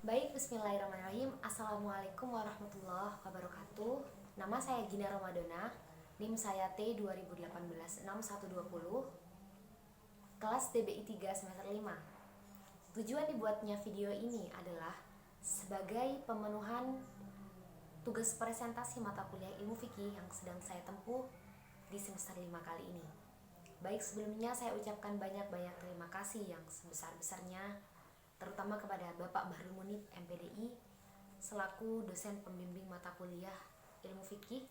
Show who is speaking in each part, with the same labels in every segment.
Speaker 1: Baik, bismillahirrahmanirrahim. Assalamualaikum warahmatullahi wabarakatuh. Nama saya Gina Ramadona. NIM saya T2018 kelas DBI 3 semester 5. Tujuan dibuatnya video ini adalah sebagai pemenuhan tugas presentasi mata kuliah ilmu fikih yang sedang saya tempuh di semester 5 kali ini. Baik, sebelumnya saya ucapkan banyak-banyak terima kasih yang sebesar-besarnya terutama kepada Bapak Bahrul Munib MPDI selaku dosen pembimbing mata kuliah ilmu fikih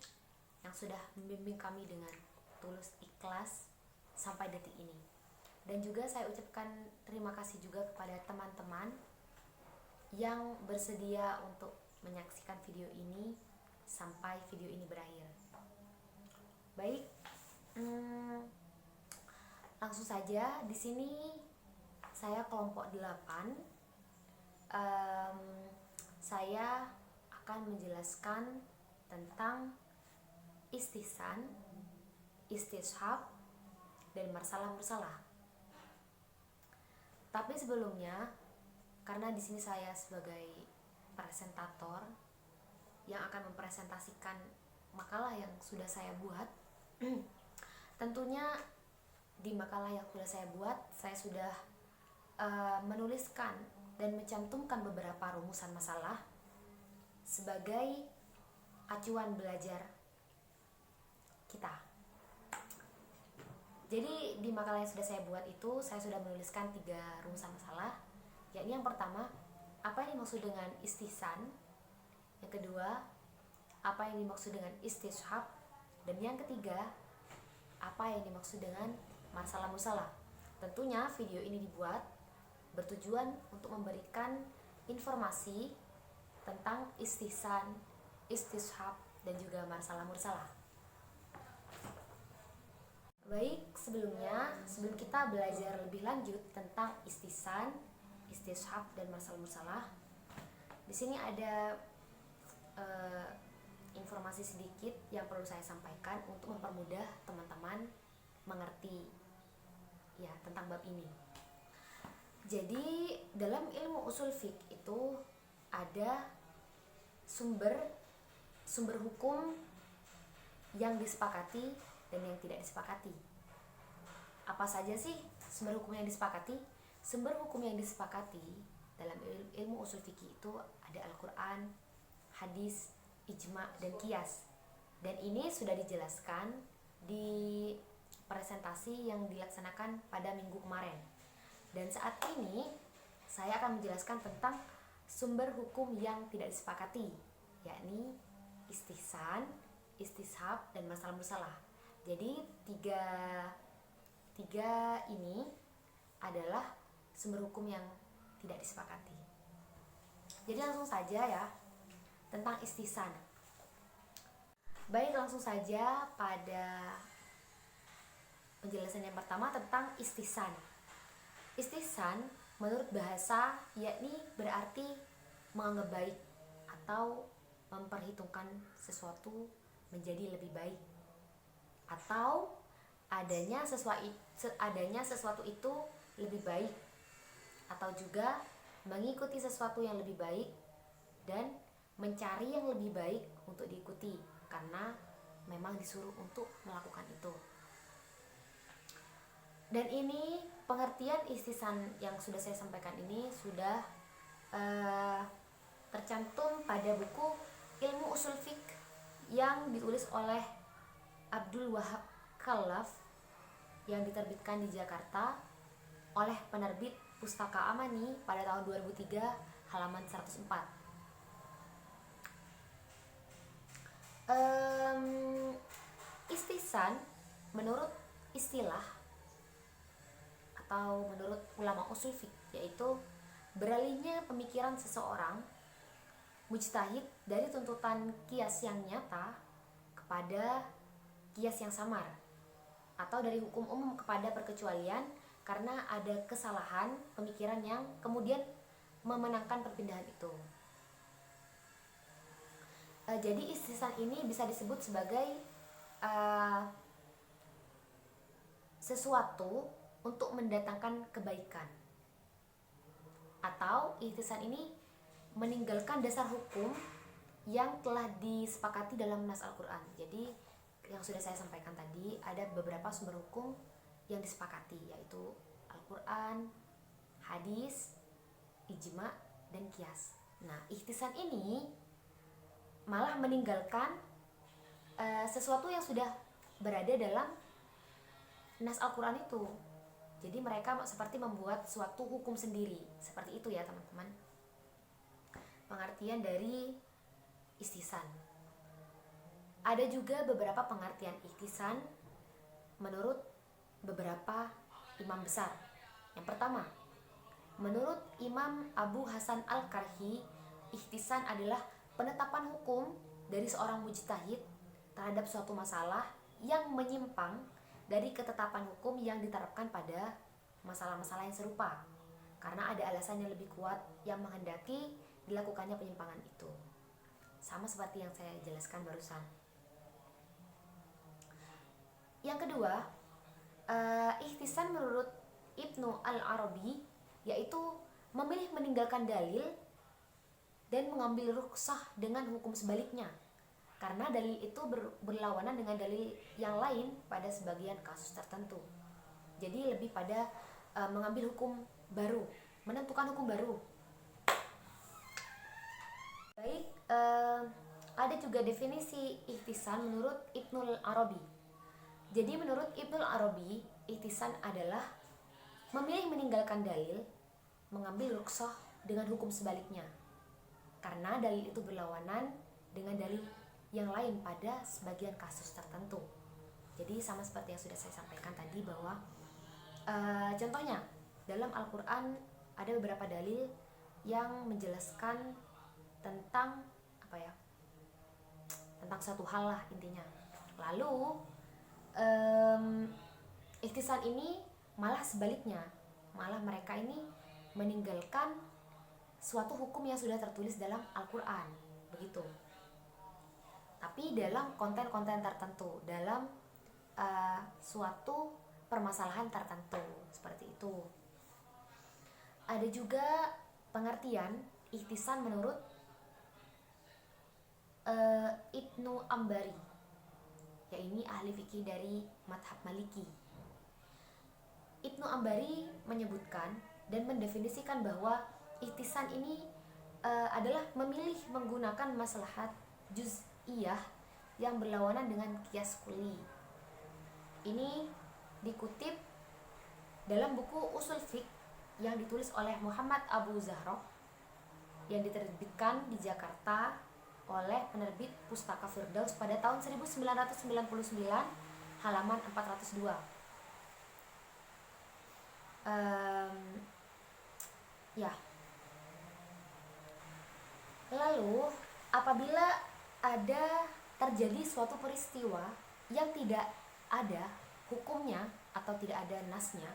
Speaker 1: yang sudah membimbing kami dengan tulus ikhlas sampai detik ini. Dan juga saya ucapkan terima kasih juga kepada teman-teman yang bersedia untuk menyaksikan video ini sampai video ini berakhir. Baik, langsung saja di sini saya kelompok 8. Saya akan menjelaskan tentang istihsan, istishab, dan marsalah-mursalah. Tapi sebelumnya, karena di sini saya sebagai presentator yang akan mempresentasikan makalah yang sudah saya buat, tentunya di makalah yang sudah saya buat, saya sudah menuliskan dan mencantumkan beberapa rumusan masalah sebagai acuan belajar kita. Jadi di makalah yang sudah saya buat itu saya sudah menuliskan 3 rumusan masalah, yakni yang pertama, apa yang dimaksud dengan istihsan, yang kedua, apa yang dimaksud dengan istishab, dan yang ketiga, apa yang dimaksud dengan marsalah-mursalah. Tentunya video ini dibuat bertujuan untuk memberikan informasi tentang istihsan, istishab, dan juga marsalah-mursalah. Baik, sebelum kita belajar lebih lanjut tentang istihsan, istishab, dan marsalah-mursalah, di sini ada informasi sedikit yang perlu saya sampaikan untuk mempermudah teman-teman mengerti ya tentang bab ini. Jadi dalam ilmu usul fiqh itu ada sumber hukum yang disepakati dan yang tidak disepakati. Apa saja sih sumber hukum yang disepakati? Sumber hukum yang disepakati dalam ilmu usul fikih itu ada Al-Quran, hadis, ijma, dan qiyas. Dan ini sudah dijelaskan di presentasi yang dilaksanakan pada minggu kemarin. Dan saat ini saya akan menjelaskan tentang sumber hukum yang tidak disepakati, yakni istihsan, istishab, dan marsalah-mursalah. Jadi tiga ini adalah sumber hukum yang tidak disepakati. Jadi langsung saja ya tentang istihsan. Baik, langsung saja pada penjelasan yang pertama tentang istihsan. Istihsan menurut bahasa yakni berarti menganggap baik atau memperhitungkan sesuatu menjadi lebih baik, atau adanya sesuatu itu lebih baik, atau juga mengikuti sesuatu yang lebih baik dan mencari yang lebih baik untuk diikuti karena memang disuruh untuk melakukan itu. Dan ini pengertian istihsan yang sudah saya sampaikan ini sudah tercantum pada buku ilmu usul fiqh yang ditulis oleh Abdul Wahab Khalaf yang diterbitkan di Jakarta oleh penerbit Pustaka Amani pada tahun 2003 halaman 104. Istihsan menurut istilah atau menurut ulama usul fiqh yaitu beralihnya pemikiran seseorang mujtahid dari tuntutan qiyas yang nyata kepada qiyas yang samar, atau dari hukum umum kepada perkecualian karena ada kesalahan pemikiran yang kemudian memenangkan perpindahan itu. Jadi istihsan ini bisa disebut sebagai sesuatu untuk mendatangkan kebaikan, atau istihsan ini meninggalkan dasar hukum yang telah disepakati dalam nas Al-Quran. Jadi yang sudah saya sampaikan tadi, ada beberapa sumber hukum yang disepakati, yaitu Al-Quran, hadis, ijma, dan qiyas. Nah, ihtisan ini malah meninggalkan sesuatu yang sudah berada dalam nas Al-Quran itu. Jadi mereka seperti membuat suatu hukum sendiri. Seperti itu ya teman-teman, pengertian dari ihtisan. Ada juga beberapa pengertian ihtisan menurut beberapa imam besar. Yang pertama, menurut Imam Abu Hasan Al-Karhi, ihtisan adalah penetapan hukum dari seorang mujtahid terhadap suatu masalah yang menyimpang dari ketetapan hukum yang diterapkan pada masalah-masalah yang serupa, karena ada alasan yang lebih kuat yang menghendaki dilakukannya penyimpangan itu. Sama seperti yang saya jelaskan barusan. Yang kedua, ihtisan menurut Ibnu Al-Arabi yaitu memilih meninggalkan dalil dan mengambil rukhsah dengan hukum sebaliknya, karena dalil itu berlawanan dengan dalil yang lain pada sebagian kasus tertentu. Jadi lebih pada mengambil hukum baru, menentukan hukum baru. Baik, ada juga definisi ihtisan menurut Ibnul Arabi. Jadi menurut Ibnul Arabi, ihtisan adalah memilih meninggalkan dalil, mengambil rukhsah dengan hukum sebaliknya, karena dalil itu berlawanan dengan dalil yang lain pada sebagian kasus tertentu. Jadi sama seperti yang sudah saya sampaikan tadi, bahwa contohnya dalam Al-Quran ada beberapa dalil yang menjelaskan tentang tentang satu hal lah intinya. Lalu ihtisan ini malah sebaliknya, malah mereka ini meninggalkan suatu hukum yang sudah tertulis dalam Al-Quran, begitu. Tapi dalam konten-konten tertentu, dalam suatu permasalahan tertentu, seperti itu. Ada juga pengertian ihtisan menurut Ibnu Ambari, yaitu ahli fikih dari madhab Maliki. Ibnu Ambari menyebutkan dan mendefinisikan bahwa ihtisan ini adalah memilih menggunakan maslahat juz'iyah yang berlawanan dengan qiyas kulli. Ini dikutip dalam buku Usul Fiqh yang ditulis oleh Muhammad Abu Zahroh, yang diterbitkan di Jakarta oleh penerbit Pustaka Firdaus pada tahun 1999, halaman 402. Lalu apabila ada terjadi suatu peristiwa yang tidak ada hukumnya atau tidak ada nasnya,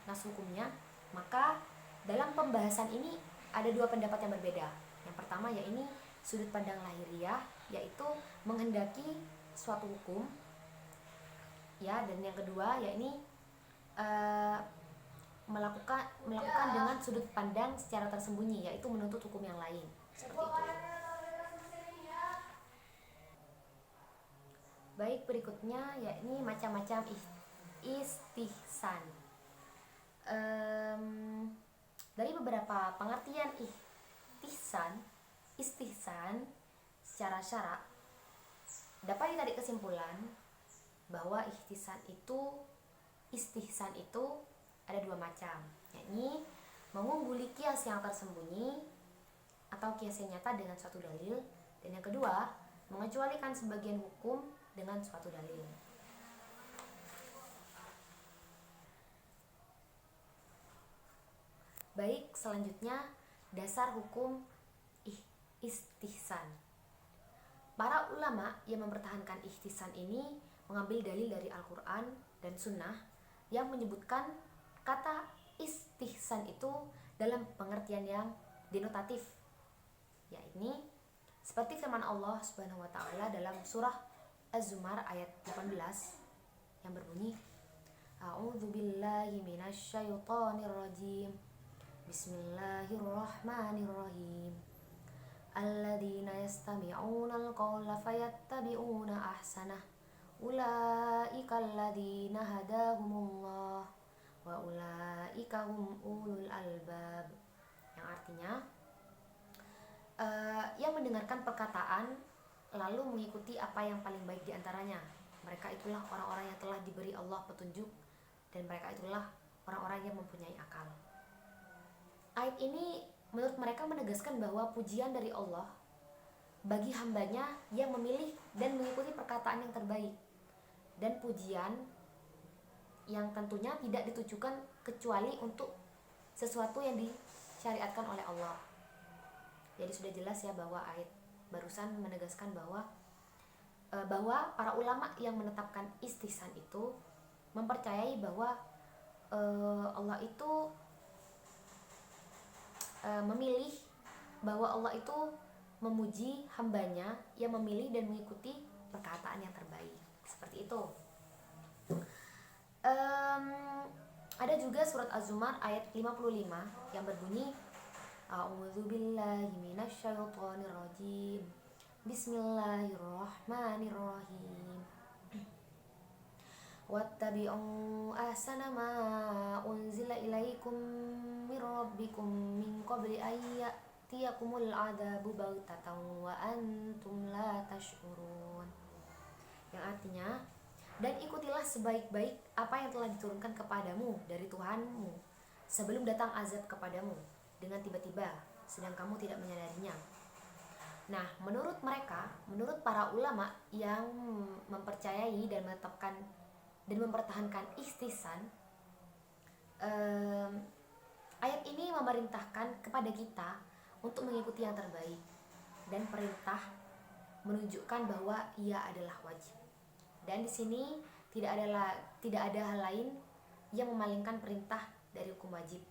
Speaker 1: nas hukumnya, maka dalam pembahasan ini ada dua pendapat yang berbeda. Yang pertama yaitu sudut pandang lahiriah, yaitu menghendaki suatu hukum, dan yang kedua yaitu melakukan dengan sudut pandang secara tersembunyi, yaitu menuntut hukum yang lain, seperti itu. Baik, berikutnya yakni macam-macam istihsan. Dari beberapa pengertian istihsan secara syarak dapat ditarik kesimpulan bahwa istihsan itu ada dua macam, yakni mengungguli kias yang tersembunyi atau kias yang nyata dengan suatu dalil, dan yang kedua mengecualikan sebagian hukum dengan suatu dalil. Baik, selanjutnya dasar hukum istihsan. Para ulama yang mempertahankan ihtisan ini mengambil dalil dari Al-Quran dan Sunnah yang menyebutkan kata istihsan itu dalam pengertian yang denotatif, yakni seperti firman Allah Subhanahu wa taala dalam surah Az-Zumar ayat 18 yang berbunyi, A'udzubillahi minasyaitonirrajim. Bismillahirrahmanirrahim. Alladzina yastami'unal qawla fayattabi'una ahsanah. Ulaika alladzina hadahumullah wa ulaika hum ulul albab. Yang artinya yang mendengarkan perkataan lalu mengikuti apa yang paling baik di antaranya. Mereka itulah orang-orang yang telah diberi Allah petunjuk, dan mereka itulah orang-orang yang mempunyai akal. Ayat ini menurut mereka menegaskan bahwa pujian dari Allah bagi hambanya yang memilih dan mengikuti perkataan yang terbaik, dan pujian yang tentunya tidak ditujukan kecuali untuk sesuatu yang disyariatkan oleh Allah. Jadi sudah jelas ya bahwa ayat barusan menegaskan bahwa para ulama yang menetapkan istihsan itu mempercayai bahwa Allah itu memilih, bahwa Allah itu memuji hambanya yang memilih dan mengikuti perkataan yang terbaik. Seperti itu. Ada juga surat Az-Zumar ayat 55 yang berbunyi, A'udzubillahi minasyaitonirrajim. Bismillahirrahmanirrahim. Wattabi'u ahsana ma unzila ilaikum mir rabbikum min qabli an ya'tiyakumul 'adzabu baghtatan wa antum la tash'urun. Yang artinya, dan ikutilah sebaik-baik apa yang telah diturunkan kepadamu dari Tuhanmu sebelum datang azab kepadamu dengan tiba-tiba sedang kamu tidak menyadarinya. Nah, menurut mereka, menurut para ulama yang mempercayai dan menetapkan dan mempertahankan istihsan, ayat ini memerintahkan kepada kita untuk mengikuti yang terbaik, dan perintah menunjukkan bahwa ia adalah wajib. Dan di sini tidak ada hal lain yang memalingkan perintah dari hukum wajib.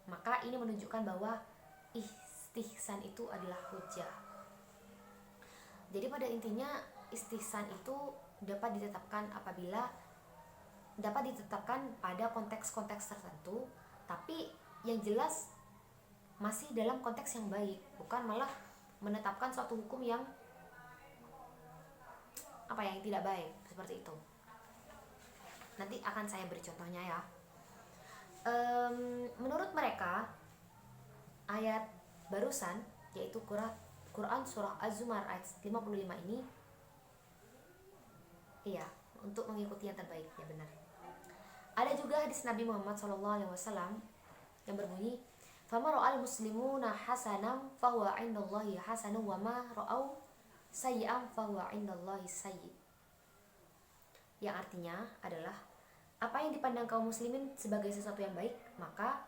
Speaker 1: Maka ini menunjukkan bahwa istihsan itu adalah hujjah. Jadi pada intinya istihsan itu dapat ditetapkan pada konteks-konteks tertentu, tapi yang jelas masih dalam konteks yang baik, bukan malah menetapkan suatu hukum yang tidak baik, seperti itu. Nanti akan saya beri contohnya ya. Menurut mereka, ayat barusan yaitu Quran surah Az-Zumar ayat 55 ini untuk mengikuti yang terbaik, ya benar. Ada juga hadis Nabi Muhammad SAW yang berbunyi, "Fama ra'al muslimuna hasanam fahuwa 'indallahi hasanu wa ma ra'au sayyi'an fahuwa 'indallahi sayyi'." Yang artinya adalah apa yang dipandang kaum muslimin sebagai sesuatu yang baik, maka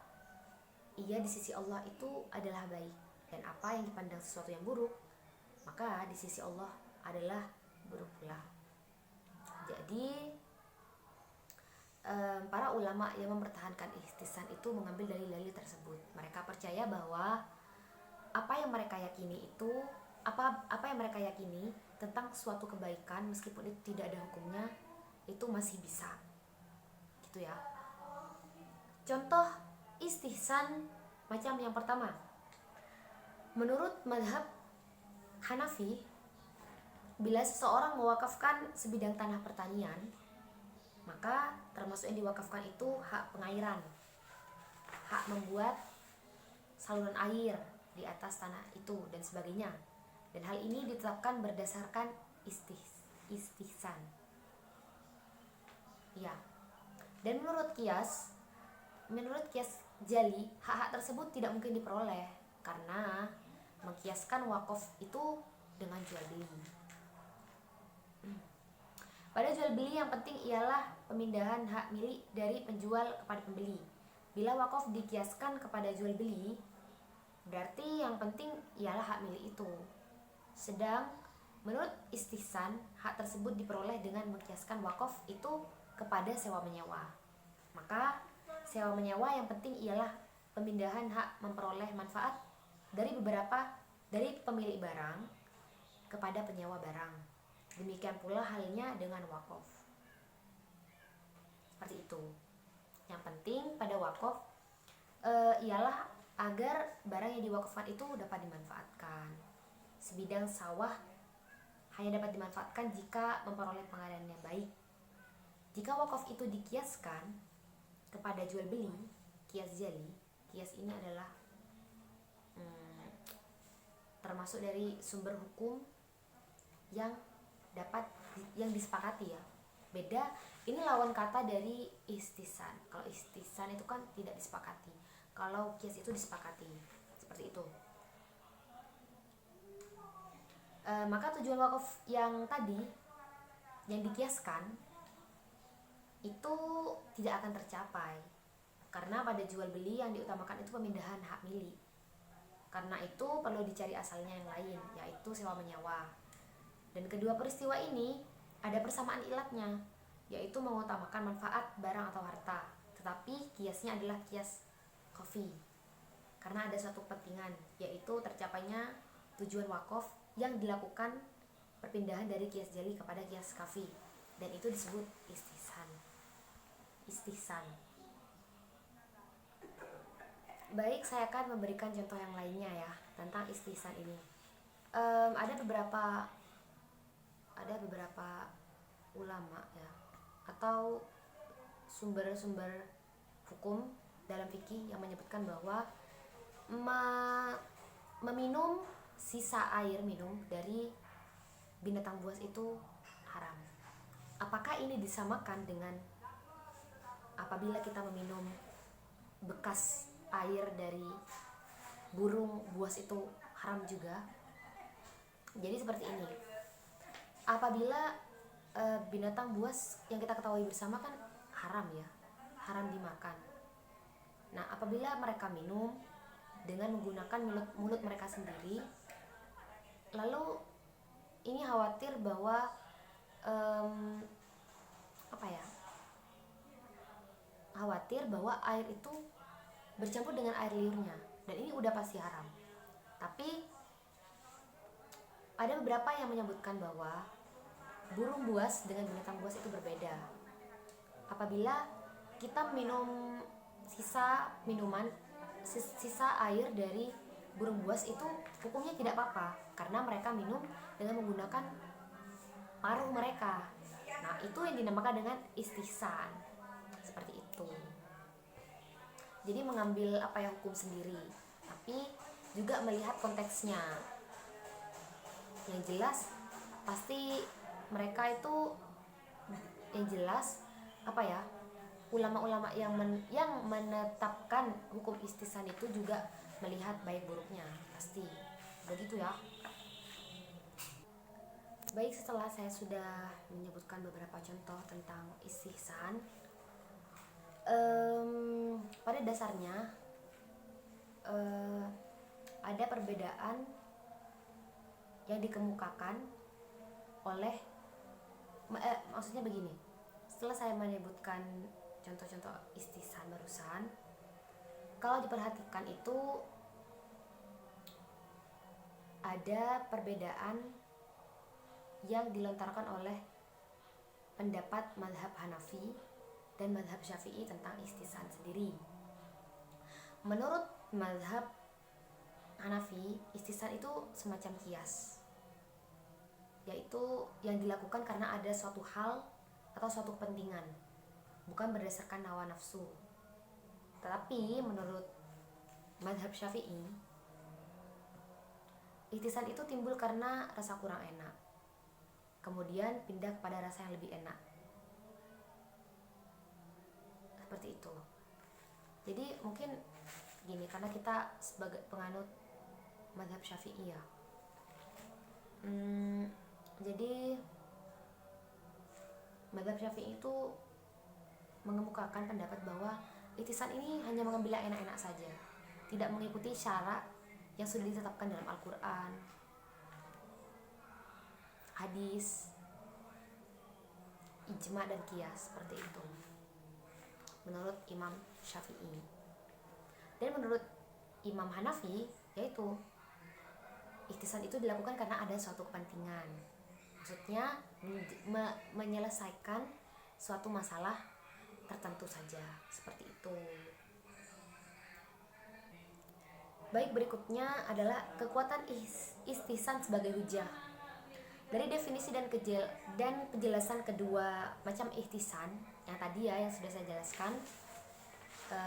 Speaker 1: ia di sisi Allah itu adalah baik, dan apa yang dipandang sesuatu yang buruk, maka di sisi Allah adalah buruk pula. Jadi para ulama yang mempertahankan istihsan itu mengambil dalil-dalil tersebut. Mereka percaya bahwa apa yang mereka yakini tentang suatu kebaikan, meskipun itu tidak ada hukumnya, itu masih bisa, gitu ya. Contoh istihsan macam yang pertama, menurut mazhab Hanafi, bila seseorang mewakafkan sebidang tanah pertanian, maka termasuk yang diwakafkan itu hak pengairan, hak membuat saluran air di atas tanah itu dan sebagainya. Dan hal ini ditetapkan berdasarkan istihsan. Ya. Dan menurut kias jali, hak-hak tersebut tidak mungkin diperoleh karena mengkiaskan wakaf itu dengan jual beli. Pada jual beli yang penting ialah pemindahan hak milik dari penjual kepada pembeli. Bila wakaf dikiaskan kepada jual beli, berarti yang penting ialah hak milik itu. Sedang menurut istihsan, hak tersebut diperoleh dengan mengkiaskan wakaf itu kepada sewa menyewa. Maka sewa menyewa yang penting ialah pemindahan hak memperoleh manfaat dari pemilik barang kepada penyewa barang. Demikian pula halnya dengan wakaf. Seperti itu. Yang penting pada wakaf ialah agar barang yang diwakafkan itu dapat dimanfaatkan. Sebidang sawah hanya dapat dimanfaatkan jika memperoleh pengadaan yang baik. Jika wakaf itu dikiaskan kepada jual beli, kias jali, kias ini adalah termasuk dari sumber hukum yang disepakati ya. Beda, ini lawan kata dari istisan. Kalau istisan itu kan tidak disepakati. Kalau kias itu disepakati. Seperti itu. Maka tujuan wakaf yang tadi yang dikiaskan itu tidak akan tercapai karena pada jual beli yang diutamakan itu pemindahan hak milik. Karena itu perlu dicari asalnya yang lain, yaitu sewa menyewa. Dan kedua peristiwa ini ada persamaan ilatnya, yaitu mengutamakan manfaat barang atau harta, tetapi kiasnya adalah kias qafi karena ada suatu kepentingan, yaitu tercapainya tujuan wakaf yang dilakukan perpindahan dari kias jali kepada kias qafi, dan itu disebut istihsan. Baik, saya akan memberikan contoh yang lainnya ya tentang istihsan ini. Ada beberapa ulama ya atau sumber-sumber hukum dalam fikih yang menyebutkan bahwa meminum sisa air minum dari binatang buas itu haram. Apakah ini disamakan dengan apabila kita meminum bekas air dari burung buas itu haram juga? Jadi seperti ini. Apabila binatang buas yang kita ketahui bersama kan haram ya, haram dimakan. Nah, apabila mereka minum dengan menggunakan mulut mereka sendiri, lalu ini khawatir bahwa khawatir bahwa air itu bercampur dengan air liurnya, dan ini udah pasti haram. Tapi ada beberapa yang menyebutkan bahwa burung buas dengan binatang buas itu berbeda. Apabila kita minum sisa air dari burung buas itu hukumnya tidak apa-apa karena mereka minum dengan menggunakan paruh mereka. Nah, itu yang dinamakan dengan istihsan. Seperti itu. Jadi mengambil hukum sendiri, tapi juga melihat konteksnya. Yang jelas pasti mereka itu ulama-ulama yang menetapkan hukum istihsan itu juga melihat baik buruknya, pasti begitu ya. Baik, setelah saya sudah menyebutkan beberapa contoh tentang istihsan, pada dasarnya ada perbedaan yang dikemukakan oleh maksudnya begini. Setelah saya menyebutkan contoh-contoh istihsan barusan, kalau diperhatikan itu ada perbedaan yang dilontarkan oleh pendapat mazhab Hanafi dan mazhab Syafi'i tentang istihsan sendiri. Menurut mazhab Hanafi, istihsan itu semacam kias, yaitu yang dilakukan karena ada suatu hal atau suatu kepentingan, bukan berdasarkan hawa nafsu. Tetapi menurut mazhab Syafi'i, istihsan itu timbul karena rasa kurang enak, kemudian pindah kepada rasa yang lebih enak. Seperti itu. Jadi mungkin gini, karena kita sebagai penganut mazhab Syafi'i ya, jadi mazhab Syafi'i itu mengemukakan pendapat bahwa istihsan ini hanya mengambil yang enak-enak saja, tidak mengikuti syarat yang sudah ditetapkan dalam Al-Quran, hadis, ijma dan qiyas. Seperti itu menurut Imam Syafi'i. Dan menurut Imam Hanafi, yaitu istihsan itu dilakukan karena ada suatu kepentingan, maksudnya menyelesaikan suatu masalah tertentu saja. Seperti itu. Baik, berikutnya adalah kekuatan istihsan sebagai hujah. Dari definisi dan penjelasan kedua macam ihtisan yang tadi ya yang sudah saya jelaskan,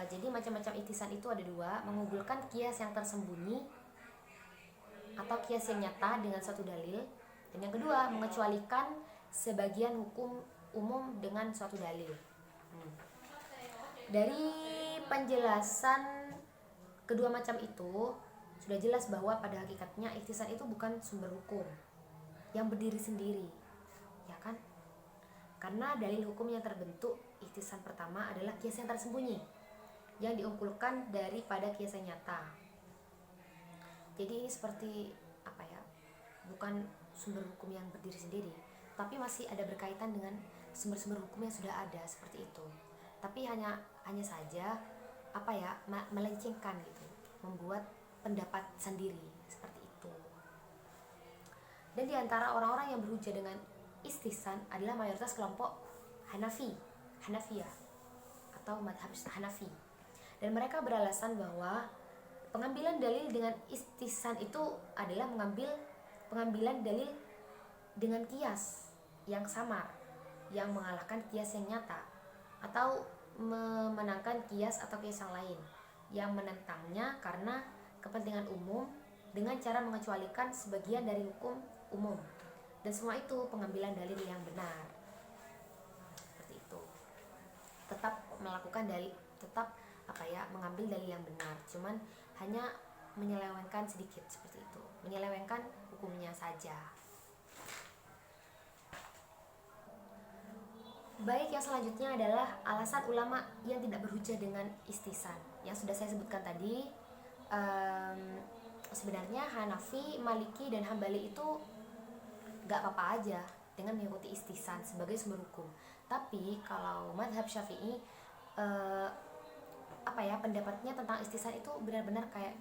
Speaker 1: jadi macam-macam ihtisan itu ada dua: mengumpulkan kias yang tersembunyi atau kias yang nyata dengan suatu dalil, dan yang kedua mengecualikan sebagian hukum umum dengan suatu dalil. Dari penjelasan kedua macam itu sudah jelas bahwa pada hakikatnya ihtisan itu bukan sumber hukum yang berdiri sendiri, ya kan? Karena dalil hukum yang terbentuk ihtisan pertama adalah kias yang tersembunyi yang diunggulkan daripada kias yang nyata. Jadi ini seperti apa ya? Bukan sumber hukum yang berdiri sendiri, tapi masih ada berkaitan dengan sumber-sumber hukum yang sudah ada seperti itu. Tapi hanya saja apa ya? Melencengkan gitu, membuat pendapat sendiri seperti itu. Dan di antara orang-orang yang berhujjah dengan istihsan adalah mayoritas kelompok Hanafiyah atau madhab Hanafi. Dan mereka beralasan bahwa pengambilan dalil dengan istihsan itu adalah pengambilan dalil dengan kias yang samar, yang mengalahkan kias yang nyata, atau memenangkan kias atau kias yang lain yang menentangnya karena kepentingan umum dengan cara mengecualikan sebagian dari hukum umum. Dan semua itu pengambilan dalil yang benar. Seperti itu. Tetap melakukan dalil, tetap mengambil dalil yang benar, cuman hanya menyelewengkan sedikit seperti itu. Menyelewengkan hukumnya saja. Baik, yang selanjutnya adalah alasan ulama yang tidak berhujjah dengan istihsan. Yang sudah saya sebutkan tadi, sebenarnya Hanafi, Maliki, dan Hambali itu gak apa-apa aja dengan mengikuti istihsan sebagai sumber hukum. Tapi kalau madhab Syafi'i, pendapatnya tentang istihsan itu benar-benar kayak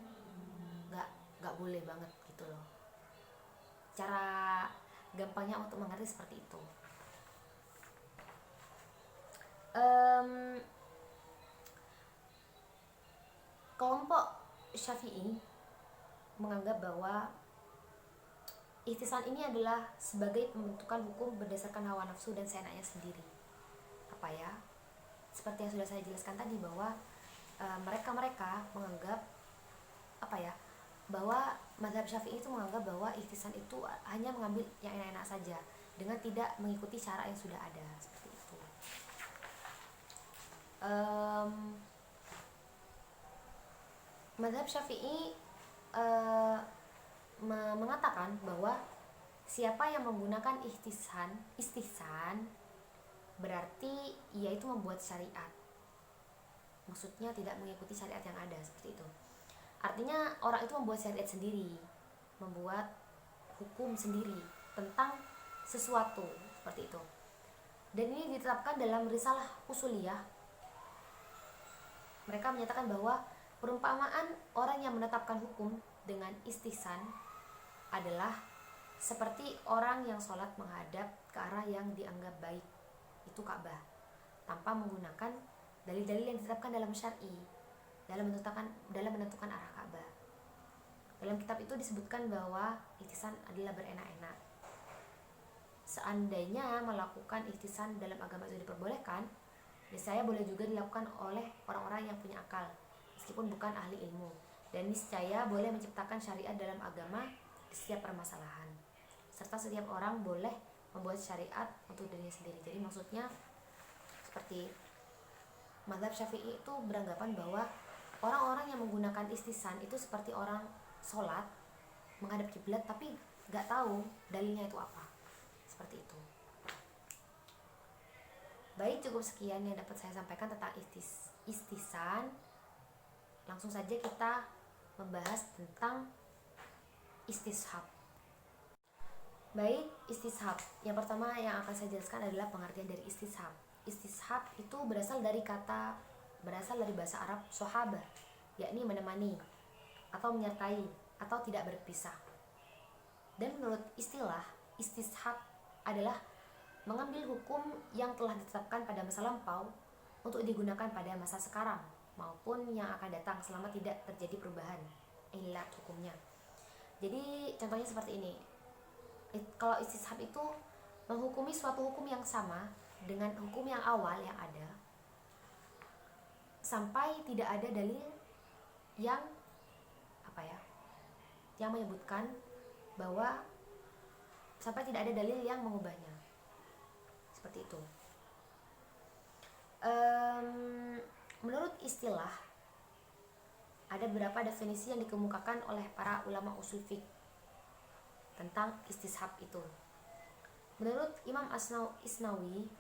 Speaker 1: gak boleh banget gitu loh. Cara gampangnya untuk mengerti seperti itu. Kelompok Syafi'i menganggap bahwa ihtisan ini adalah sebagai pembentukan hukum berdasarkan hawa nafsu dan seenaknya sendiri. Seperti yang sudah saya jelaskan tadi bahwa mereka menganggap bahwa mazhab Syafi'i itu menganggap bahwa ihtisan itu hanya mengambil yang enak-enak saja dengan tidak mengikuti cara yang sudah ada seperti itu. Mazhab Syafi'i mengatakan bahwa siapa yang menggunakan istihsan berarti ia itu membuat syariat. Maksudnya tidak mengikuti syariat yang ada seperti itu. Artinya orang itu membuat syariat sendiri, membuat hukum sendiri tentang sesuatu seperti itu. Dan ini ditetapkan dalam risalah usuliyah. Mereka menyatakan bahwa perumpamaan orang yang menetapkan hukum dengan istihsan adalah seperti orang yang sholat menghadap ke arah yang dianggap baik, itu Ka'bah, tanpa menggunakan dalil-dalil yang ditetapkan dalam syar'i dalam menentukan arah Ka'bah. Dalam kitab itu disebutkan bahwa ihtisan adalah berenak-enak. Seandainya melakukan ihtisan dalam agama itu diperbolehkan, niscaya boleh juga dilakukan oleh orang-orang yang punya akal, meskipun bukan ahli ilmu, dan niscaya boleh menciptakan syariat dalam agama di setiap permasalahan, serta setiap orang boleh membuat syariat untuk dirinya sendiri. Jadi maksudnya seperti mazhab Syafi'i itu beranggapan bahwa orang-orang yang menggunakan istihsan itu seperti orang sholat menghadap kiblat tapi gak tahu dalilnya itu apa, seperti itu. Baik, cukup sekian yang dapat saya sampaikan tentang istihsan. Langsung saja kita membahas tentang istishab. Baik, istishab. Yang pertama yang akan saya jelaskan adalah pengertian dari istishab. Istishab itu berasal dari bahasa Arab sohabah, yakni menemani atau menyertai atau tidak berpisah. Dan menurut istilah, istishab adalah mengambil hukum yang telah ditetapkan pada masa lampau untuk digunakan pada masa sekarang maupun yang akan datang selama tidak terjadi perubahan. ilat hukumnya. Jadi contohnya seperti ini. Kalau istishab itu menghukumi suatu hukum yang sama dengan hukum yang awal yang ada sampai tidak ada dalil yang yang menyebutkan bahwa sampai tidak ada dalil yang mengubahnya. Seperti itu. Menurut istilah, ada beberapa definisi yang dikemukakan oleh para ulama usul fiqh tentang istishab itu. Menurut Imam Isnawi,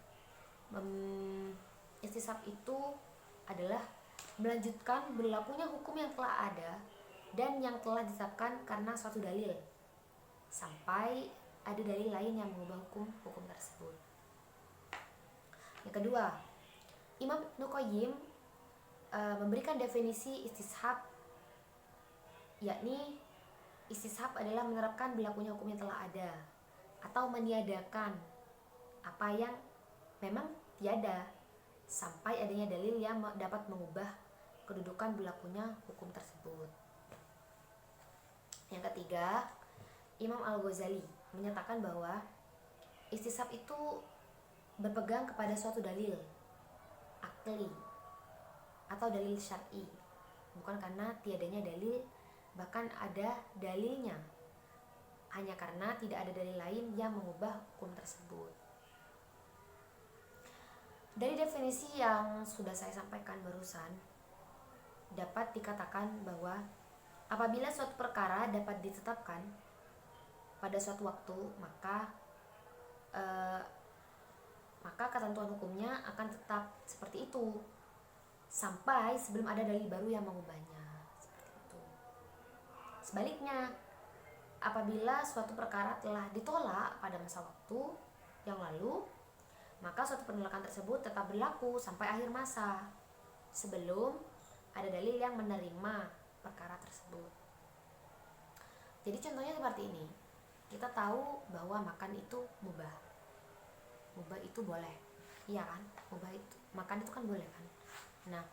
Speaker 1: istishab itu adalah melanjutkan berlakunya hukum yang telah ada dan yang telah ditetapkan karena suatu dalil sampai ada dalil lain yang mengubah hukum tersebut. Yang kedua, Imam Ibnu Qayyim memberikan definisi istishab, yakni istishab adalah menerapkan berlakunya hukum yang telah ada atau meniadakan apa yang memang tiada sampai adanya dalil yang dapat mengubah kedudukan berlakunya hukum tersebut. Yang ketiga, Imam Al-Ghazali menyatakan bahwa istishab itu berpegang kepada suatu dalil akli atau dalil syar'i, bukan karena tiadanya dalil, bahkan ada dalilnya, hanya karena tidak ada dalil lain yang mengubah hukum tersebut. Dari definisi yang sudah saya sampaikan barusan, dapat dikatakan bahwa apabila suatu perkara dapat ditetapkan pada suatu waktu, maka ketentuan hukumnya akan tetap seperti itu sampai sebelum ada dalil baru yang mengubahnya. Seperti itu. Sebaliknya, apabila suatu perkara telah ditolak pada masa waktu yang lalu, maka suatu penolakan tersebut tetap berlaku sampai akhir masa sebelum ada dalil yang menerima perkara tersebut. Jadi contohnya seperti ini. Kita tahu bahwa makan itu mubah. Mubah itu boleh. Iya kan? Mubah itu, makan itu kan boleh kan? Nah,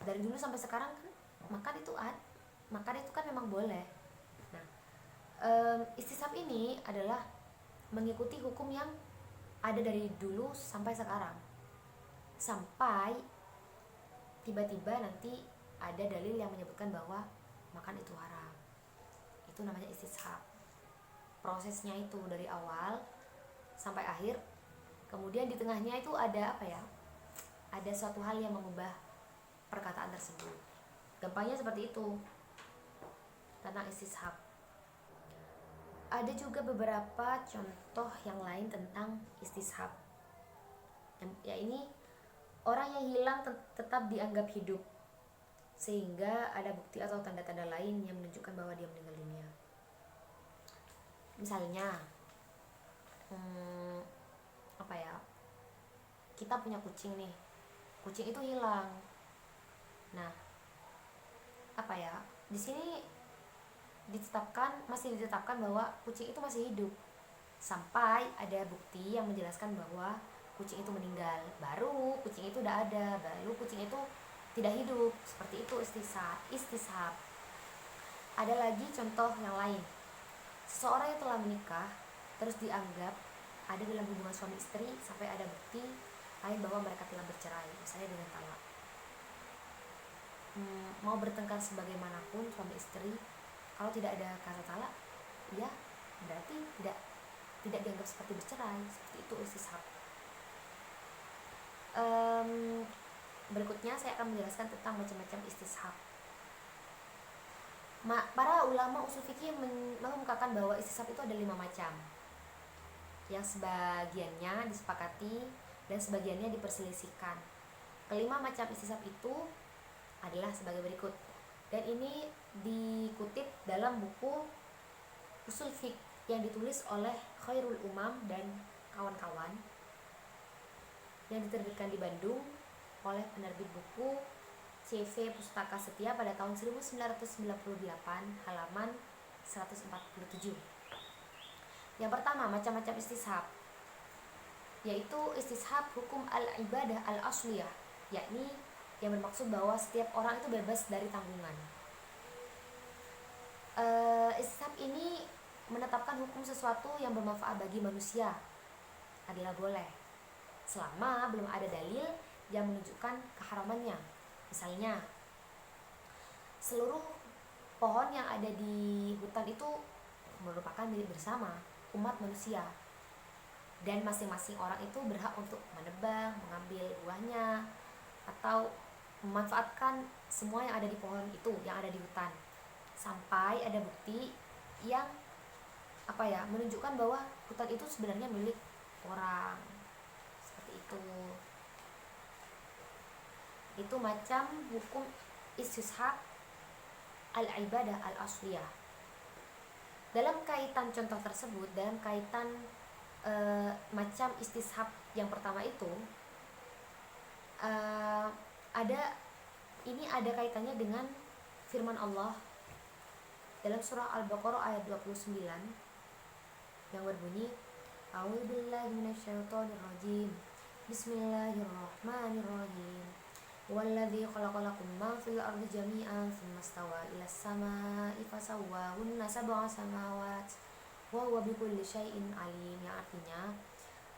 Speaker 1: dari dulu sampai sekarang kan makan itu kan memang boleh. Nah, istishab ini adalah mengikuti hukum yang ada dari dulu sampai sekarang, sampai tiba-tiba nanti ada dalil yang menyebutkan bahwa makan itu haram. Itu namanya istishab. Prosesnya itu dari awal sampai akhir, kemudian di tengahnya itu ada ada suatu hal yang mengubah perkataan tersebut. Gampangnya seperti itu tentang istishab. Ada juga beberapa contoh yang lain tentang istishab. Ya ini, orang yang hilang tetap dianggap hidup sehingga ada bukti atau tanda-tanda lain yang menunjukkan bahwa dia meninggal dunia. Misalnya kita punya kucing nih, kucing itu hilang. Nah, di sini masih ditetapkan bahwa kucing itu masih hidup sampai ada bukti yang menjelaskan bahwa kucing itu meninggal, baru kucing itu udah ada, baru kucing itu tidak hidup. Seperti itu istishab. Ada lagi contoh yang lain. Seseorang yang telah menikah terus dianggap ada dalam hubungan suami istri sampai ada bukti lain bahwa mereka telah bercerai, misalnya dengan talak. Mau bertengkar sebagaimanapun suami istri, kalau tidak ada kata talak, ya berarti tidak dianggap seperti bercerai. Seperti itu istishab. Berikutnya saya akan menjelaskan tentang macam-macam istishab. Para ulama usul fikih mengemukakan bahwa istishab itu ada 5 macam, yang sebagiannya disepakati dan sebagiannya diperselisihkan. Kelima macam istishab itu adalah sebagai berikut, dan ini dikutip dalam buku usul fiqh yang ditulis oleh Khairul Umam dan kawan-kawan, yang diterbitkan di Bandung oleh penerbit buku CV Pustaka Setia pada tahun 1998, halaman 147. Yang pertama, macam-macam istishab, yaitu istishab hukum al-ibadah al-asliyah, yakni yang bermaksud bahwa setiap orang itu bebas dari tanggungan. Ishab ini menetapkan hukum sesuatu yang bermanfaat bagi manusia adalah boleh selama belum ada dalil yang menunjukkan keharamannya. Misalnya, seluruh pohon yang ada di hutan itu merupakan milik bersama umat manusia, dan masing-masing orang itu berhak untuk menebang, mengambil buahnya, atau memanfaatkan semua yang ada di pohon itu, yang ada di hutan, sampai ada bukti yang menunjukkan bahwa hutan itu sebenarnya milik orang. Seperti itu. Itu macam hukum istishab al-ibadah al-asliyah. Dalam kaitan contoh tersebut, dalam kaitan macam istishab yang pertama itu, ada kaitannya dengan firman Allah dalam surah Al-Baqarah ayat 29 yang berbunyi, A'udzubillahi minasyaitonirrajim. Bismillahirrahmanirrahim. Walladzi khalaqalakum ma fil ardi jami'an tsumma stawa ilas samaa'i fasawwahunna sab'a samawat wa huwa bikulli syai'in alim. Yang artinya,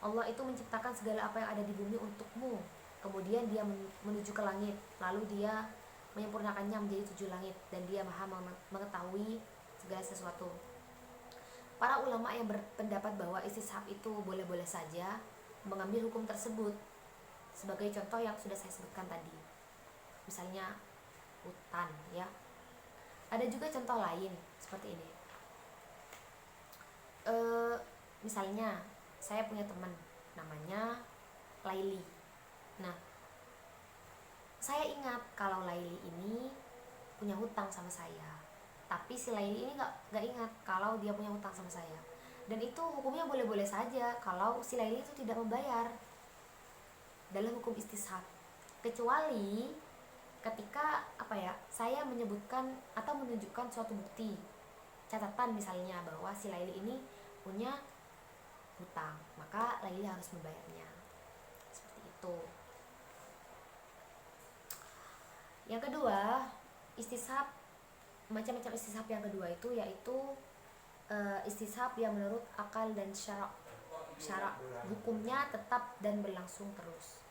Speaker 1: Allah itu menciptakan segala apa yang ada di bumi untukmu, kemudian dia menuju ke langit, lalu dia menyempurnakannya menjadi 7 langit, dan dia maha mengetahui segala sesuatu. Para ulama yang berpendapat bahwa istishab itu boleh-boleh saja mengambil hukum tersebut, sebagai contoh yang sudah saya sebutkan tadi, misalnya hutan ya. Ada juga contoh lain seperti ini. Misalnya saya punya teman namanya Laili. Nah, saya ingat kalau Laili ini punya hutang sama saya, tapi si Laili ini gak ingat kalau dia punya hutang sama saya. Dan itu hukumnya boleh-boleh saja kalau si Laili itu tidak membayar dalam hukum istishab, kecuali ketika saya menyebutkan atau menunjukkan suatu bukti, catatan misalnya bahwa si Laili ini punya hutang, maka Laili harus membayarnya. Seperti itu. Yang kedua, macam-macam istishab yang kedua itu yaitu istishab yang menurut akal dan syarak hukumnya tetap dan berlangsung terus.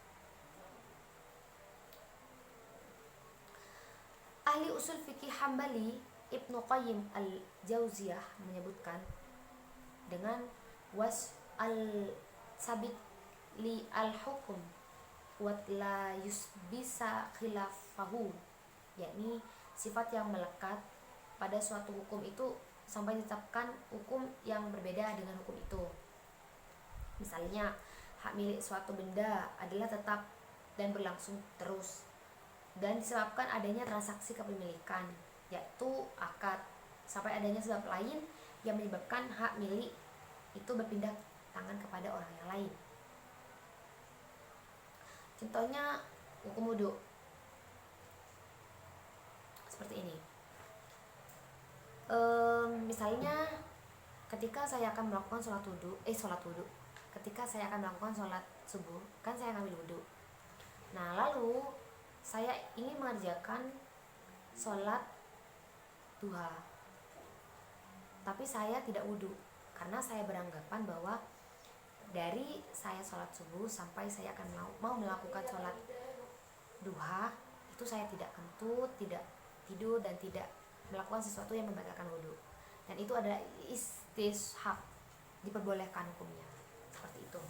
Speaker 1: Ahli usul fikih Hambali Ibnu Qayyim al-Jauziyah menyebutkan dengan was al-sabit li al-hukum wa la yusbisa khilafahu, yakni sifat yang melekat pada suatu hukum itu sampai ditetapkan hukum yang berbeda dengan hukum itu. Misalnya, hak milik suatu benda adalah tetap dan berlangsung terus, dan disebabkan adanya transaksi kepemilikan, yaitu akad, sampai adanya sebab lain yang menyebabkan hak milik itu berpindah tangan kepada orang yang lain. Contohnya hukum wudu seperti ini. Misalnya ketika saya akan melakukan sholat wudu, ketika saya akan melakukan sholat subuh, kan saya ngambil wudu. Nah, lalu saya ingin mengerjakan sholat duha, tapi saya tidak wudu karena saya beranggapan bahwa dari saya sholat subuh sampai saya akan mau melakukan sholat duha itu saya tidak kentut, tidak tidur, dan tidak melakukan sesuatu yang membatalkan wudu, dan itu adalah istishab, diperbolehkan hukumnya seperti itu.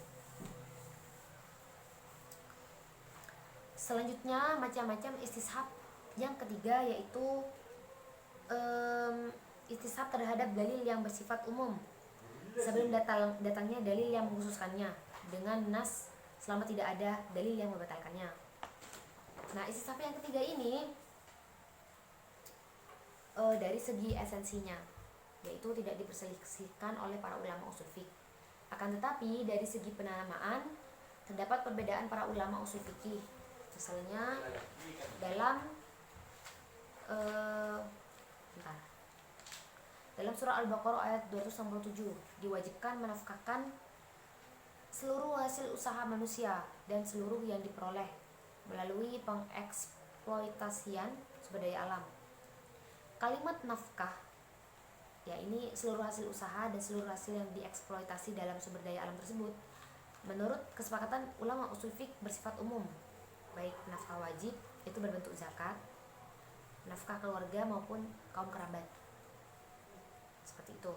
Speaker 1: Selanjutnya macam-macam istishab yang ketiga yaitu istishab terhadap dalil yang bersifat umum sebelum datangnya dalil yang mengkhususkannya dengan nas, selama tidak ada dalil yang membatalkannya. Nah, istishab yang ketiga ini dari segi esensinya, yaitu tidak diperselisihkan oleh para ulama usul fiqh. Akan tetapi dari segi penamaan terdapat perbedaan para ulama usul fikih. Misalnya dalam dalam surah Al-Baqarah ayat 267 diwajibkan menafkahkan seluruh hasil usaha manusia dan seluruh yang diperoleh melalui pengeksploitasian sumber daya alam. Kalimat nafkah ya ini seluruh hasil usaha dan seluruh hasil yang dieksploitasi dalam sumber daya alam tersebut. Menurut kesepakatan ulama usul fiqh bersifat umum, baik nafkah wajib itu berbentuk zakat, nafkah keluarga maupun kaum kerabat, seperti itu.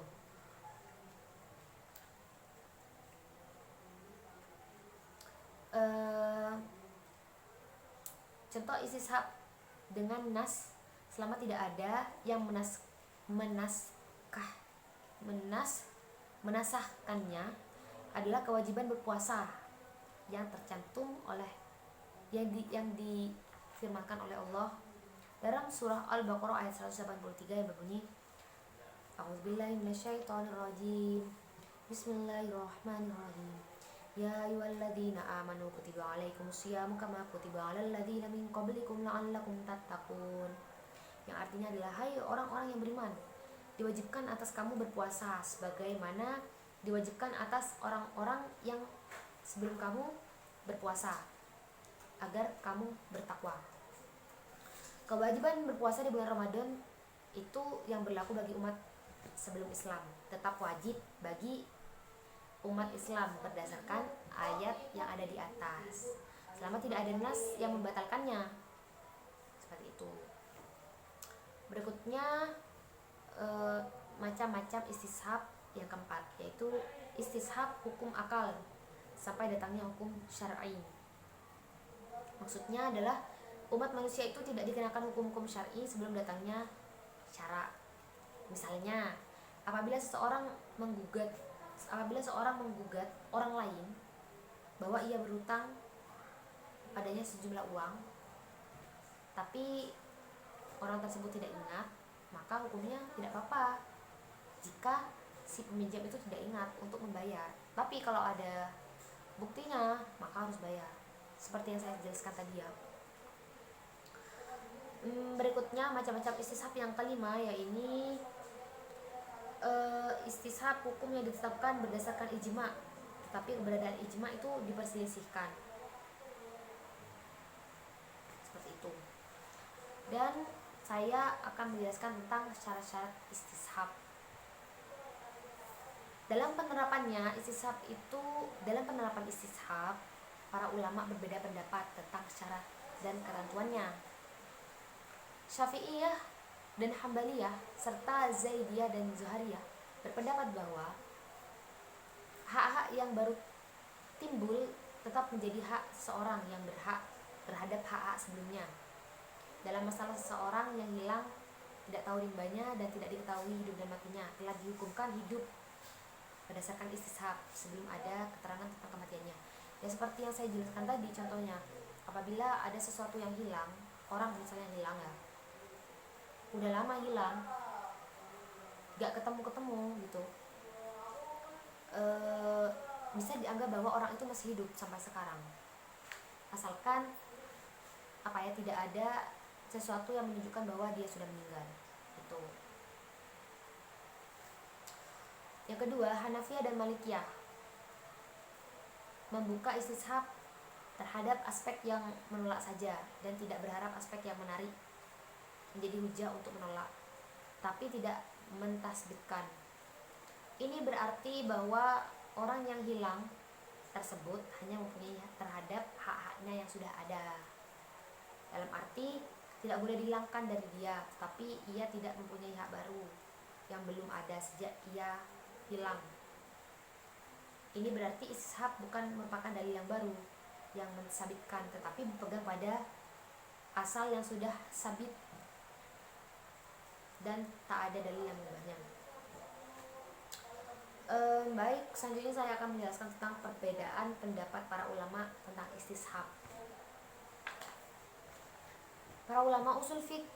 Speaker 1: Contoh istishab dengan nas selama tidak ada yang menasahkannya adalah kewajiban berpuasa yang tercantum oleh yang difirmankan oleh Allah dalam surah Al-Baqarah ayat 183 yang berbunyi A'udzubillahi minasyaitonirrajim. Bismillahirrahmanirrahim. Ya ayyuhalladzina amanu kutiba alaikumusyamu kama kutiba alal ladzina min qablikum la'allakum tattaqun. Yang artinya adalah hai orang-orang yang beriman, diwajibkan atas kamu berpuasa sebagaimana diwajibkan atas orang-orang yang sebelum kamu berpuasa agar kamu bertakwa. Kewajiban berpuasa di bulan Ramadan itu yang berlaku bagi umat sebelum Islam, tetap wajib bagi umat Islam berdasarkan ayat yang ada di atas selama tidak ada nas yang membatalkannya, seperti itu. Berikutnya macam-macam istishab yang keempat, yaitu istishab hukum akal sampai datangnya hukum syar'i. Maksudnya adalah umat manusia itu tidak dikenakan hukum-hukum syar'i sebelum datangnya syara. Misalnya, apabila seorang menggugat orang lain bahwa ia berhutang padanya sejumlah uang, tapi orang tersebut tidak ingat, maka hukumnya tidak apa-apa jika si peminjam itu tidak ingat untuk membayar. Tapi kalau ada buktinya, maka harus bayar, seperti yang saya jelaskan tadi ya. Berikutnya macam-macam istishab yang kelima, yaitu istishab hukum yang ditetapkan berdasarkan ijma, tetapi keberadaan ijma itu diperselisihkan, seperti itu. Dan saya akan menjelaskan tentang syarat-syarat istishab. Dalam penerapan istishab, para ulama berbeda pendapat tentang syarat dan ketentuannya. Syafi'iyah dan Hambaliyah serta Zaidiyah dan Zuhariyah berpendapat bahwa hak-hak yang baru timbul tetap menjadi hak seseorang yang berhak terhadap hak-hak sebelumnya. Dalam masalah seseorang yang hilang, tidak tahu rimbanya dan tidak diketahui hidup dan matinya, telah dihukumkan hidup berdasarkan istishab sebelum ada keterangan tentang kematiannya. Ya seperti yang saya jelaskan tadi, contohnya apabila ada sesuatu yang hilang, orang misalnya hilang ya, udah lama hilang, gak ketemu gitu, bisa dianggap bahwa orang itu masih hidup sampai sekarang, asalkan tidak ada sesuatu yang menunjukkan bahwa dia sudah meninggal gitu. Yang kedua, Hanafiyah dan Malikiyah membuka istishab terhadap aspek yang menolak saja dan tidak berharap aspek yang menarik menjadi hujah untuk menolak, tapi tidak mentasbitkan. Ini berarti bahwa orang yang hilang tersebut hanya mempunyai hak terhadap hak-haknya yang sudah ada. Dalam arti tidak boleh dihilangkan dari dia, tapi ia tidak mempunyai hak baru yang belum ada sejak ia hilang. Ini berarti istishab bukan merupakan dalil yang baru yang mensabitkan, tetapi berpegang pada asal yang sudah sabit dan tak ada dalil yang mengubahnya. Baik, selanjutnya saya akan menjelaskan tentang perbedaan pendapat para ulama tentang istishab. Para ulama usul fiqh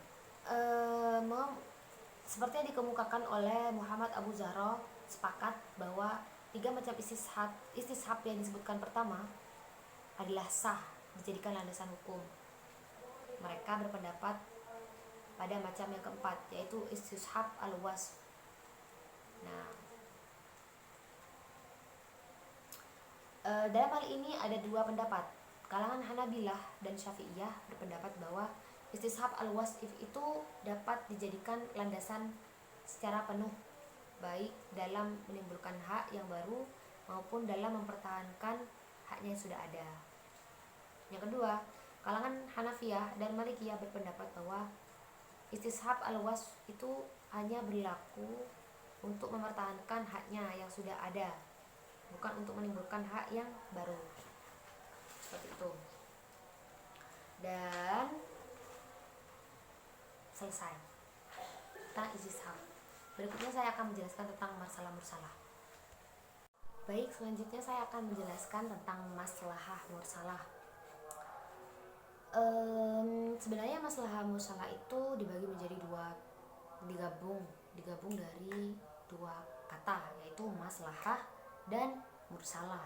Speaker 1: seperti yang dikemukakan oleh Muhammad Abu Zahra sepakat bahwa 3 macam istishab yang disebutkan pertama adalah sah dijadikan landasan hukum. Mereka berpendapat pada macam yang keempat, yaitu istishab al-wasf. Nah, dalam hal ini ada 2 pendapat. Kalangan Hanabilah dan Syafi'iyah berpendapat bahwa istishab al-wasf itu dapat dijadikan landasan secara penuh baik dalam menimbulkan hak yang baru maupun dalam mempertahankan haknya yang sudah ada. Yang kedua, kalangan Hanafiyah dan Malikiyah berpendapat bahwa istishab al-wasf itu hanya berlaku untuk mempertahankan haknya yang sudah ada, bukan untuk menimbulkan hak yang baru. Seperti itu. Dan selesai tentang istishab. Berikutnya saya akan menjelaskan tentang masalah mursalah. Baik, selanjutnya saya akan menjelaskan tentang maslahah mursalah. Sebenarnya maslahah mursalah itu dibagi menjadi digabung dari dua kata, yaitu maslahah dan mursalah.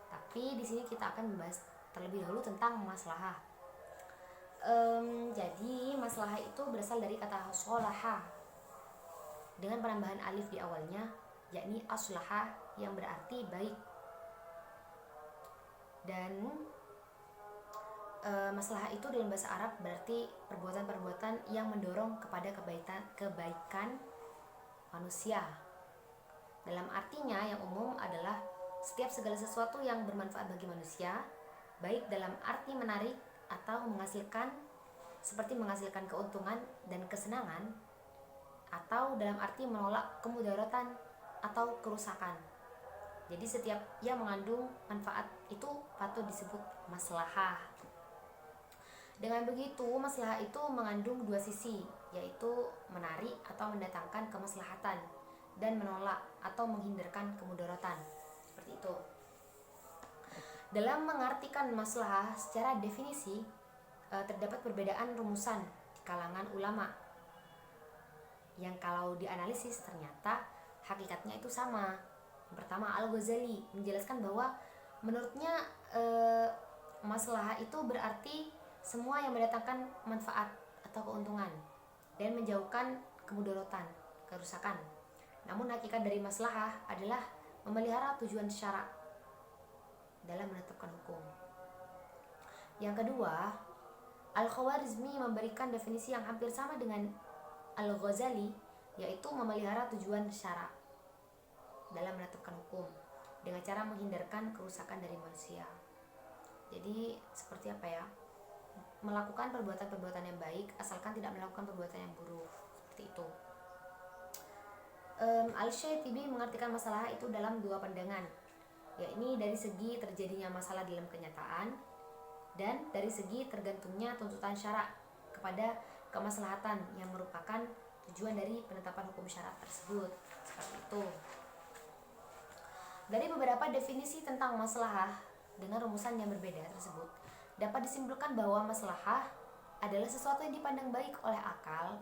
Speaker 1: Tapi di sini kita akan membahas terlebih dahulu tentang maslahah. Jadi maslahah itu berasal dari kata sholaha dengan penambahan alif di awalnya, yakni aslaha yang berarti baik. Dan maslahah itu dalam bahasa Arab berarti perbuatan-perbuatan yang mendorong kepada kebaikan manusia. Dalam artinya yang umum adalah setiap segala sesuatu yang bermanfaat bagi manusia, baik dalam arti menarik atau menghasilkan, seperti menghasilkan keuntungan dan kesenangan, atau dalam arti menolak kemudaratan atau kerusakan. Jadi setiap yang mengandung manfaat itu patut disebut maslahah. Dengan begitu, maslahah itu mengandung dua sisi, yaitu menarik atau mendatangkan kemaslahatan dan menolak atau menghindarkan kemudaratan. Seperti itu. Dalam mengartikan maslahah secara definisi, terdapat perbedaan rumusan di kalangan ulama yang kalau dianalisis ternyata hakikatnya itu sama. Yang pertama, Al-Ghazali menjelaskan bahwa menurutnya maslahah itu berarti semua yang mendatangkan manfaat atau keuntungan dan menjauhkan kemudaratan, kerusakan. Namun hakikat dari maslahah adalah memelihara tujuan syara dalam menetapkan hukum. Yang kedua, Al-Khawarizmi memberikan definisi yang hampir sama dengan Al-Ghazali, yaitu memelihara tujuan syara dalam menetapkan hukum dengan cara menghindarkan kerusakan dari manusia. Jadi seperti apa ya? Melakukan perbuatan-perbuatan yang baik asalkan tidak melakukan perbuatan yang buruk. Seperti itu. Al-Syatibi mengartikan masalah itu dalam dua pandangan, yakni dari segi terjadinya masalah dalam kenyataan dan dari segi tergantungnya tuntutan syara kepada kemaslahatan yang merupakan tujuan dari penetapan hukum syara tersebut. Seperti itu. Dari beberapa definisi tentang maslahah dengan rumusan yang berbeda tersebut, dapat disimpulkan bahwa maslahah adalah sesuatu yang dipandang baik oleh akal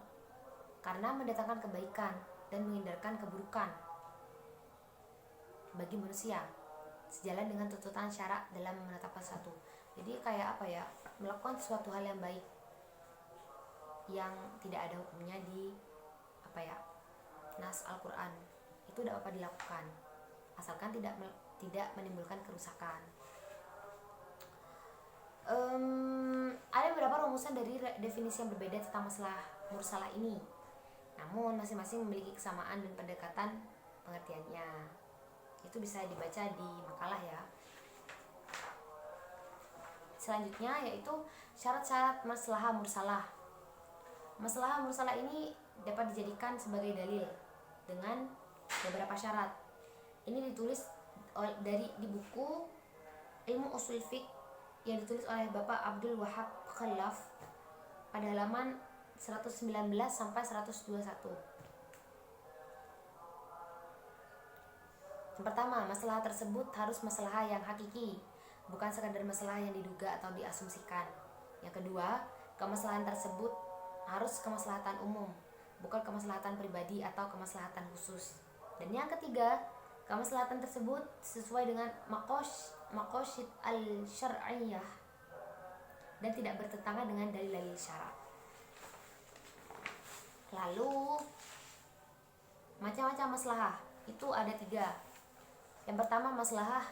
Speaker 1: karena mendatangkan kebaikan dan menghindarkan keburukan bagi manusia, sejalan dengan tuntutan syara dalam menetapkan satu. Jadi kayak apa ya, melakukan suatu hal yang baik yang tidak ada hukumnya di nas Al-Quran itu dapat dilakukan asalkan tidak menimbulkan kerusakan. Ada beberapa rumusan dari definisi yang berbeda tentang masalah mursalah ini, namun masing-masing memiliki kesamaan dan pendekatan pengertiannya. Itu bisa dibaca di makalah ya. Selanjutnya yaitu syarat-syarat maslahah mursalah. Maslahah mursalah ini dapat dijadikan sebagai dalil dengan beberapa syarat. Ini ditulis di buku Ilmu Ushul Fiqh yang ditulis oleh Bapak Abdul Wahab Khalaf pada halaman 119 sampai 121. Yang pertama, masalah tersebut harus masalah yang hakiki, bukan sekadar masalah yang diduga atau diasumsikan. Yang kedua, kemaslahatan tersebut harus kemaslahatan umum, bukan kemaslahatan pribadi atau kemaslahatan khusus. Dan yang ketiga, kemaslahatan tersebut sesuai dengan maqasid al-syar'iyyah dan tidak bertentangan dengan dalil-dalil syara. Lalu macam-macam maslahah itu ada 3. Yang pertama, maslahah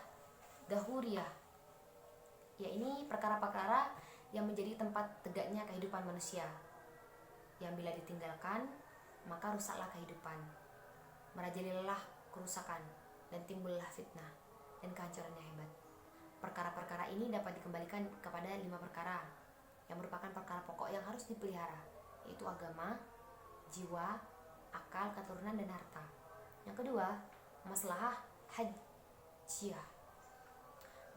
Speaker 1: dahuriyah, yaitu perkara-perkara yang menjadi tempat tegaknya kehidupan manusia, yang bila ditinggalkan maka rusaklah kehidupan. Merajalillah kerusakan dan timbullah fitnah dan kehancuran yang hebat. Perkara-perkara ini dapat dikembalikan kepada 5 perkara yang merupakan perkara pokok yang harus dipelihara, yaitu agama, jiwa, akal, keturunan, dan harta. Yang kedua, maslahah hajiyah.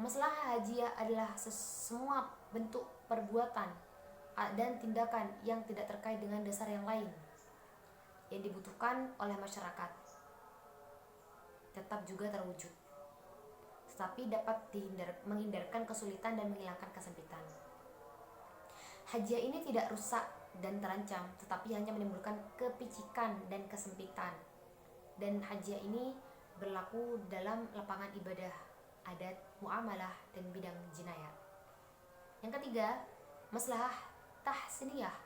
Speaker 1: Maslahah hajiyah adalah semua bentuk perbuatan dan tindakan yang tidak terkait dengan dasar yang lain yang dibutuhkan oleh masyarakat tetap juga terwujud, tetapi dapat menghindarkan kesulitan dan menghilangkan kesempitan. Hajiyah ini tidak rusak dan terancam, tetapi hanya menimbulkan kepicikan dan kesempitan. Dan hajiyah ini berlaku dalam lapangan ibadah, adat, muamalah, dan bidang jinayah. Yang ketiga, maslahah tahsiniyah.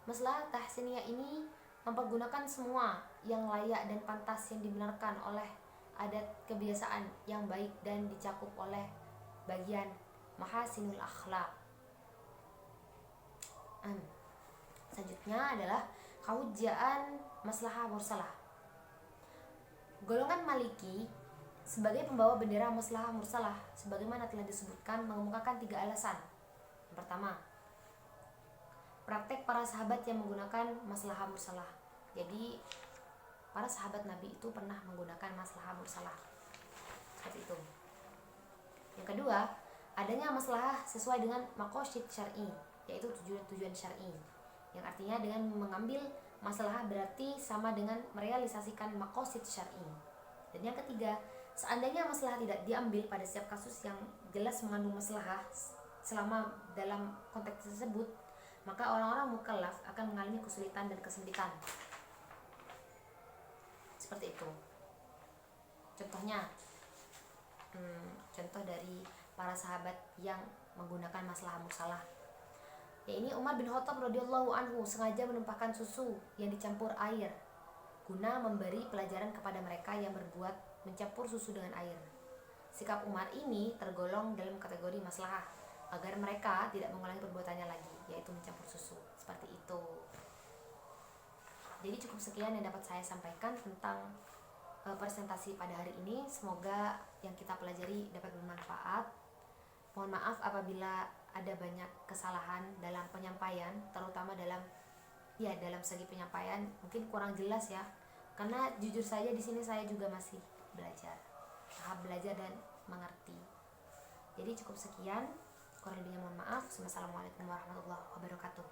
Speaker 1: Maslahah tahsiniyah ini mempergunakan semua yang layak dan pantas yang dibenarkan oleh adat kebiasaan yang baik dan dicakup oleh bagian mahasinul akhlak. Selanjutnya adalah kehujjaan maslahah mursalah. Golongan Maliki sebagai pembawa bendera maslahah mursalah sebagaimana telah disebutkan mengemukakan 3 alasan. Yang pertama, praktek para sahabat yang menggunakan maslahah mursalah. Jadi para sahabat Nabi itu pernah menggunakan maslahah mursalah seperti itu. Yang kedua, adanya maslahah sesuai dengan maqasid syar'i, yaitu tujuan-tujuan syar'i, yang artinya dengan mengambil maslahah berarti sama dengan merealisasikan maqasid syar'i. Dan yang ketiga, seandainya maslahah tidak diambil pada setiap kasus yang jelas mengandung maslahah selama dalam konteks tersebut, maka orang-orang mukallaf akan mengalami kesulitan dan kesempitan. Seperti itu. Contohnya, contoh dari para sahabat yang menggunakan maslahah mursalah. Ya, ini Umar bin Khattab radhiyallahu anhu sengaja menumpahkan susu yang dicampur air guna memberi pelajaran kepada mereka yang berbuat mencampur susu dengan air. Sikap Umar ini tergolong dalam kategori maslahah agar mereka tidak mengulangi perbuatannya lagi, yaitu mencampur susu. Seperti itu. Jadi cukup sekian yang dapat saya sampaikan tentang presentasi pada hari ini. Semoga yang kita pelajari dapat bermanfaat. Mohon maaf apabila ada banyak kesalahan dalam penyampaian, terutama dalam segi penyampaian mungkin kurang jelas ya. Karena jujur saja di sini saya juga masih belajar, tahap belajar dan mengerti. Jadi cukup sekian. Kurang lebihnya mohon maaf. Wassalamualaikum warahmatullahi wabarakatuh.